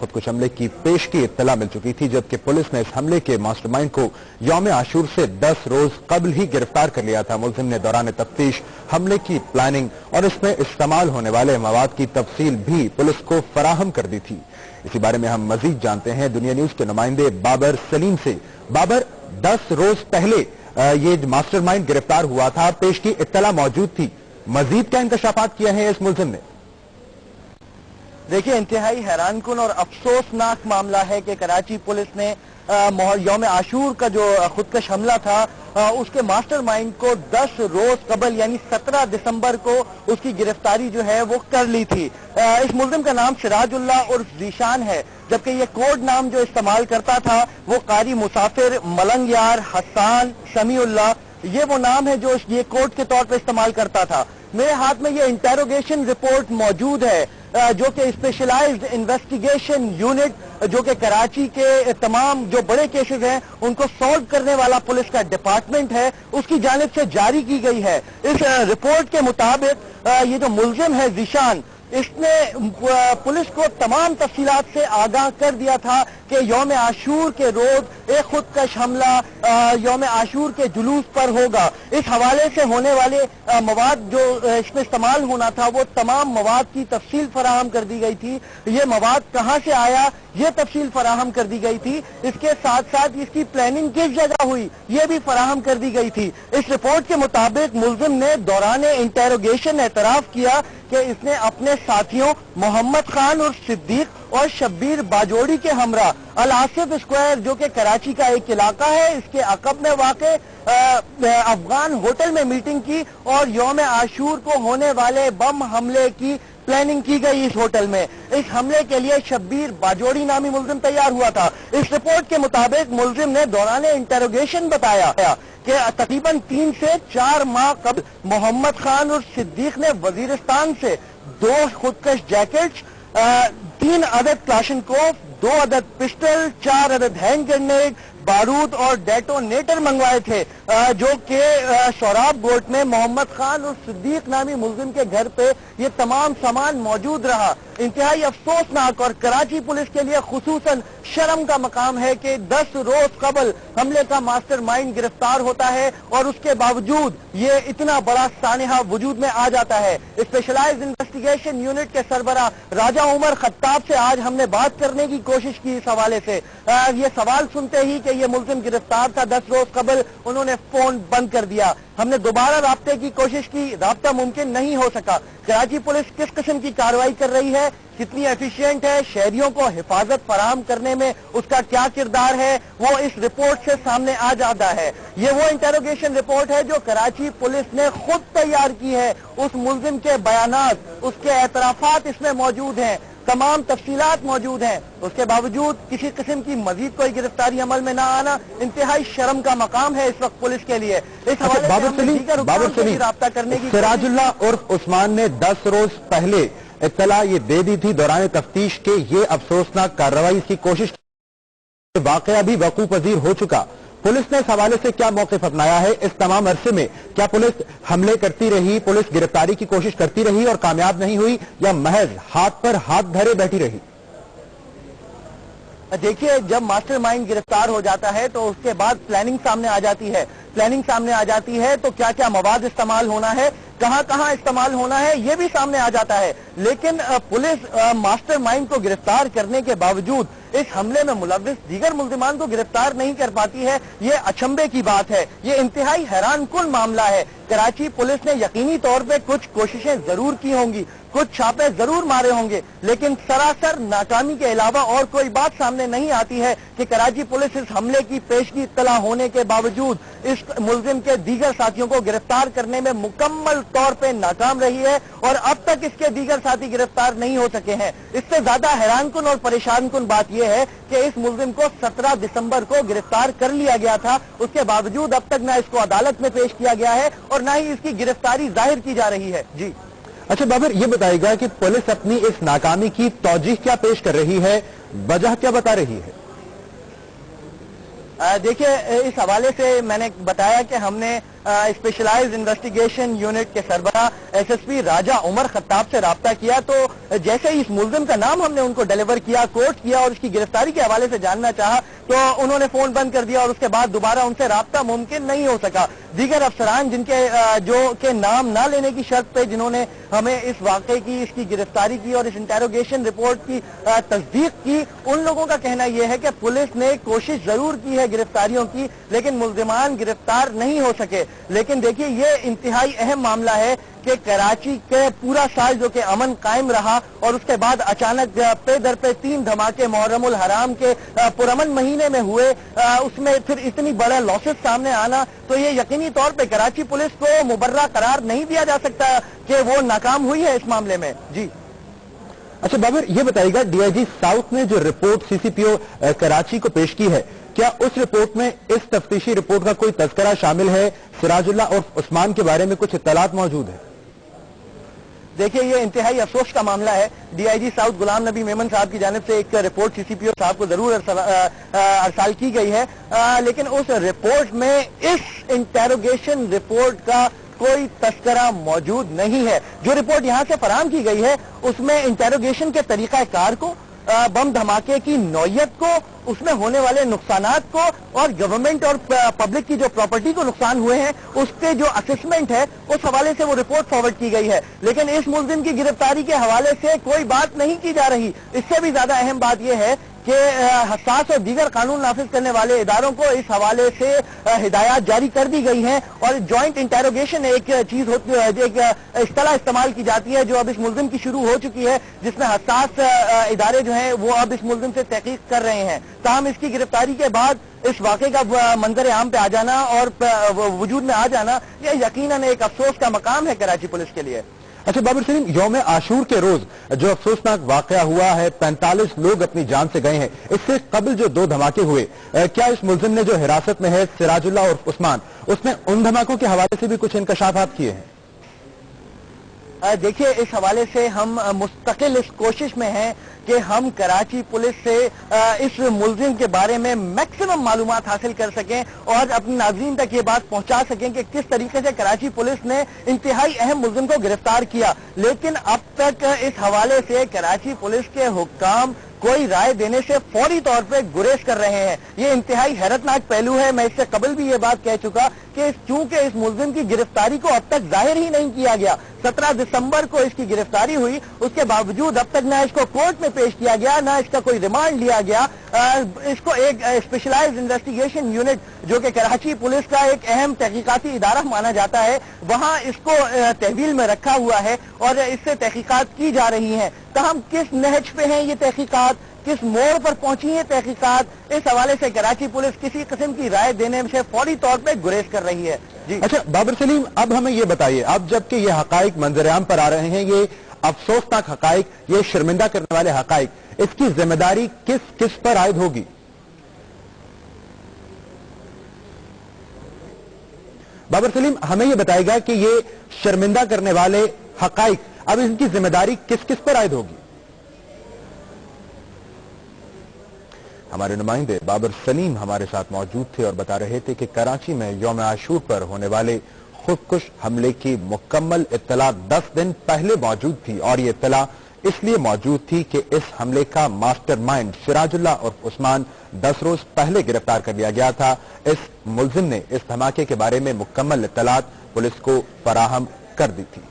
खुदकुश हमले की पेशगी इत्तला मिल चुकी थी, जबकि पुलिस ने इस हमले के मास्टरमाइंड को यौम आशूर से 10 रोज कबल ही गिरफ्तार कर लिया था। मुलजिम ने दौरान तफ्तीश हमले की प्लानिंग और इसमें इस्तेमाल होने वाले मवाद की तफसील भी पुलिस को फराहम कर दी थी। इसी बारे में हम मजीद जानते हैं दुनिया न्यूज के नुमाइंदे बाबर सलीम से। बाबर, 10 रोज पहले ये मास्टरमाइंड गिरफ्तार हुआ था, पेशगी इत्तला मौजूद थी, मजीद क्या इंकशाफात किए हैं इस मुलजिम ने? देखिए, इंतहाई हैरानकुन और अफसोसनाक मामला है कि कराची पुलिस ने यौम आशूर का जो खुदकश हमला था उसके मास्टरमाइंड को 10 रोज कबल यानी 17 दिसंबर को उसकी गिरफ्तारी जो है वो कर ली थी। इस मुलजिम का नाम सिराजुल्लाह उर्फ ज़ीशान है, जबकि ये कोड नाम जो इस्तेमाल करता था वो कारी मुसाफिर, मलंग यार, हसान, समीउल्लाह, ये वो नाम है जो ये कोड के तौर पर इस्तेमाल करता था। मेरे हाथ में ये इंटेरोगेशन रिपोर्ट मौजूद है जो कि स्पेशलाइज्ड इन्वेस्टिगेशन यूनिट जो कि कराची के तमाम जो बड़े केसेस हैं उनको सॉल्व करने वाला पुलिस का डिपार्टमेंट है, उसकी जानिब से जारी की गई है। इस रिपोर्ट के मुताबिक ये जो मुलजिम है ज़ीशान, इसने पुलिस को तमाम तफसीलात से आगाह कर दिया था कि यौम आशूर के रोज एक खुदकश हमला यौम आशूर के जुलूस पर होगा। इस हवाले से होने वाले मवाद जो इसमें इस्तेमाल होना था वो तमाम मवाद की तफसील फराहम कर दी गई थी। ये मवाद कहाँ से आया ये तफसील फराहम कर दी गई थी। इसके साथ साथ इसकी प्लानिंग किस जगह हुई ये भी फराहम कर दी गई थी। इस रिपोर्ट के मुताबिक मुलजिम ने दौरान इंटेरोगेशन एतराफ किया कि इसने अपने साथियों मोहम्मद खान और सिद्दीक और शब्बीर बाजोड़ी के हमरा अल आसिफ स्क्वायर जो कि कराची का एक इलाका है, इसके अकब में वाक़े अफगान होटल में मीटिंग की और यौम आशूर को होने वाले बम हमले की प्लानिंग की गई इस होटल में। इस हमले के लिए शब्बीर बाजोड़ी नामी मुलजिम तैयार हुआ था। इस रिपोर्ट के मुताबिक मुलजिम ने दौरान इंटेरोगेशन बताया कि तकरीबन 3 से 4 माह कबल मोहम्मद खान और सिद्दीक ने वजीरिस्तान से 2 खुदकश जैकेट्स, 3 अदद क्लाशनकोफ, 2 अदद पिस्टल, 4 अदद हैंड ग्रेनेड, बारूद और डेटोनेटर मंगवाए थे जो कि सोराब गोट में मोहम्मद खान और सिद्दीक नामी मुलजिम के घर पे ये तमाम सामान मौजूद रहा। इंतहाई अफसोसनाक और कराची पुलिस के लिए खुसूसन शर्म का मकाम है कि 10 रोज कबल हमले का मास्टरमाइंड गिरफ्तार होता है और उसके बावजूद ये इतना बड़ा सानेहा वजूद में आ जाता है। स्पेशलाइज्ड इन्वेस्टिगेशन यूनिट के सरबरा राजा उमर खत्ताब से आज हमने बात करने की कोशिश की इस हवाले से। ये सवाल सुनते ही कि ये मुलजिम गिरफ्तार था 10 रोज कबल, उन्होंने फोन बंद कर दिया। हमने दोबारा राब्ते की कोशिश की, राब्ता मुमकिन नहीं हो सका। कराची पुलिस किस किस्म की कार्रवाई कर रही है, कितनी एफिशिएंट है, शहरियों को हिफाजत फराहम करने में उसका क्या किरदार है, वो इस रिपोर्ट से सामने आ जाता है। ये वो इंटेरोगेशन रिपोर्ट है जो कराची पुलिस ने खुद तैयार की है। उस मुलजिम के बयानात, उसके एतराफात इसमें मौजूद हैं, तमाम तफसीलात मौजूद हैं। उसके बावजूद किसी किस्म की मजीद कोई गिरफ्तारी अमल में ना आना इंतहाई शर्म का मकाम है इस वक्त पुलिस के लिए। इस हवाले से राब्ता करने की सिराजुल्लाह उर्फ उस्मान ने 10 रोज पहले इत्तला ये दे दी थी दौरान तफ्तीश के ये अफसोसनाक कार्रवाई की कोशिश वाकया भी वकूफ पजीर हो चुका। पुलिस ने इस हवाले से क्या मौक़िफ़ अपनाया है? इस तमाम अरसे में क्या पुलिस हमले करती रही, पुलिस गिरफ्तारी की कोशिश करती रही और कामयाब नहीं हुई, या महज हाथ पर हाथ धरे बैठी रही? देखिए, जब मास्टरमाइंड गिरफ्तार हो जाता है तो उसके बाद प्लानिंग सामने आ जाती है। प्लानिंग सामने आ जाती है तो क्या क्या मवाद इस्तेमाल होना है, कहां कहां इस्तेमाल होना है, ये भी सामने आ जाता है। लेकिन पुलिस मास्टरमाइंड को गिरफ्तार करने के बावजूद इस हमले में मुलव्विस दीगर मुल्जिमान को गिरफ्तार नहीं कर पाती है, ये अचंभे की बात है। ये इंतहाई हैरानकुन मामला है। कराची पुलिस ने यकीनी तौर पे कुछ कोशिशें जरूर की होंगी, कुछ छापे जरूर मारे होंगे, लेकिन सरासर नाकामी के अलावा और कोई बात सामने नहीं आती है कि कराची पुलिस इस हमले की पेशगी इत्तला होने के बावजूद इस मुलजिम के दीगर साथियों को गिरफ्तार करने में मुकम्मल तौर पे नाकाम रही है और अब तक इसके दीगर साथी गिरफ्तार नहीं हो सके हैं। इससे ज्यादा हैरानकुन और परेशानकुन बात यह है कि इस मुलजिम को 17 दिसंबर को गिरफ्तार कर लिया गया था, उसके बावजूद अब तक न इसको अदालत में पेश किया गया है और न ही इसकी गिरफ्तारी जाहिर की जा रही है। जी अच्छा बाबर, ये बताइएगा कि पुलिस अपनी इस नाकामी की तौजीह क्या पेश कर रही है, वजह क्या बता रही है? देखिए, इस हवाले से मैंने बताया कि हमने स्पेशलाइज्ड इन्वेस्टिगेशन यूनिट के सरबराह एसएसपी राजा उमर खत्ताब से राब्ता किया, तो जैसे ही इस मुलजिम का नाम हमने उनको डिलीवर किया, कोट किया और उसकी गिरफ्तारी के हवाले से जानना चाहा तो उन्होंने फोन बंद कर दिया और उसके बाद दोबारा उनसे राब्ता मुमकिन नहीं हो सका। दीगर अफसरान जिनके जो के नाम ना लेने की शर्त पे जिन्होंने हमें इस वाकये की, इसकी गिरफ्तारी की और इस इंटेरोगेशन रिपोर्ट की तस्दीक की, उन लोगों का कहना यह है कि पुलिस ने कोशिश जरूर की है गिरफ्तारियों की, लेकिन मुल्जिमान गिरफ्तार नहीं हो सके। लेकिन देखिए, ये इंतहाई अहम मामला है कि कराची के पूरा साल जो कि अमन कायम रहा और उसके बाद अचानक पे दर पे 3 धमाके मुहर्रमुल हराम के पुरअमन महीने में हुए, उसमें फिर इतनी बड़ा लॉसेस सामने आना, तो ये यकीनी तौर पे कराची पुलिस को मुबर्रा करार नहीं दिया जा सकता कि वो नाकाम हुई है इस मामले में। जी अच्छा बाबर, ये बताइएगा, डीआईजी साउथ ने जो रिपोर्ट सीसीपीओ कराची को पेश की है, क्या उस रिपोर्ट में इस तफ्तीशी रिपोर्ट का कोई तस्करा शामिल है? सिराजुल्लाह और उस्मान के बारे में कुछ इत्तलात मौजूद है? देखिए, ये इंतहाई अफसोस का मामला है। डीआईजी साउथ गुलाम नबी मेमन साहब की जानिब से एक रिपोर्ट सीसीपीओ साहब को जरूर अरसाल की गई है, लेकिन उस रिपोर्ट में इस इंटेरोगेशन रिपोर्ट का कोई तस्करा मौजूद नहीं है। जो रिपोर्ट यहां से फराहम की गई है उसमें इंटेरोगेशन के तरीकाकार को, बम धमाके की नौयत को, उसमें होने वाले नुकसानात को और गवर्नमेंट और पब्लिक की जो प्रॉपर्टी को नुकसान हुए हैं उसके जो असेसमेंट है उस हवाले से वो रिपोर्ट फॉरवर्ड की गई है। लेकिन इस मुलजिम की गिरफ्तारी के हवाले से कोई बात नहीं की जा रही। इससे भी ज्यादा अहम बात यह है कि हसास और दीगर कानून नाफिज करने वाले इदारों को इस हवाले से हिदायत जारी कर दी गई हैं और ज्वाइंट इंटेरोगेशन एक चीज होती है, एक इस्तेलाह इस्तेमाल की जाती है जो अब इस मुलजिम की शुरू हो चुकी है, जिसमें हसास इदारे जो हैं वो अब इस मुलजिम से तहकीक कर रहे हैं। ताहम इसकी गिरफ्तारी के बाद इस वाक़े का मंजर आम पे आ जाना और वजूद में आ जाना, यह यकीनन एक अफसोस का मकाम है कराची पुलिस के लिए। अच्छा बाबर सलीम, यौम आशूर के रोज जो अफसोसनाक वाकया हुआ है, 45 लोग अपनी जान से गए हैं, इससे कबल जो 2 धमाके हुए, क्या इस मुलजिम ने जो हिरासत में है सिराजुल्लाह और उस्मान, उसने उन धमाकों के हवाले से भी कुछ इंकशाफात किए हैं? देखिए, इस हवाले से हम मुस्तकिल इस कोशिश में हैं कि हम कराची पुलिस से इस मुलजिम के बारे में मैक्सिमम मालूमात हासिल कर सकें और अपने नाज़रीन तक ये बात पहुंचा सकें कि किस तरीके से कराची पुलिस ने इंतहाई अहम मुलजिम को गिरफ्तार किया। लेकिन अब तक इस हवाले से कराची पुलिस के हुक्काम कोई राय देने से फौरी तौर पर गुरेज कर रहे हैं। ये इंतहाई हैरतनाक पहलू है। मैं इससे कबल भी ये बात कह चुका कि चूंकि इस मुलजिम की गिरफ्तारी को अब तक जाहिर ही नहीं किया गया, 17 दिसंबर को इसकी गिरफ्तारी हुई, उसके बावजूद अब तक ना इसको कोर्ट में पेश किया गया, ना इसका कोई रिमांड लिया गया। इसको एक स्पेशलाइज्ड इन्वेस्टिगेशन यूनिट जो कि कराची पुलिस का एक अहम तहकीकाती इदारा माना जाता है, वहां इसको तहवील में रखा हुआ है और इससे तहकीकात की जा रही है। तहम किस नहज पे हैं ये तहकीकात, किस मोड़ पर पहुंची है तहकीकात, इस हवाले से कराची पुलिस किसी किस्म की राय देने से फौरी तौर पर गुरेज कर रही है। जी अच्छा बाबर सलीम, अब हमें ये बताइए, अब जबकि ये हकाइक मंजर-ए-आम पर आ रहे हैं, ये अफसोसनाक हकाइक, ये शर्मिंदा करने वाले हकाइक, इसकी जिम्मेदारी किस किस पर आयद होगी? बाबर सलीम, हमें यह बताएगा कि ये शर्मिंदा करने वाले हकाइक, अब इनकी जिम्मेदारी किस किस पर आयद होगी? हमारे नुमाइंदे बाबर सलीम हमारे साथ मौजूद थे और बता रहे थे कि कराची में यौम आशूर पर होने वाले खुदकुश हमले की मुकम्मल इत्तला 10 दिन पहले मौजूद थी और ये इत्तला इसलिए मौजूद थी कि इस हमले का मास्टरमाइंड सिराजुल्लाह और उस्मान 10 रोज पहले गिरफ्तार कर लिया गया था। इस मुलजिम ने इस धमाके के बारे में मुकम्मल इत्तलात पुलिस को फराहम कर दी थी।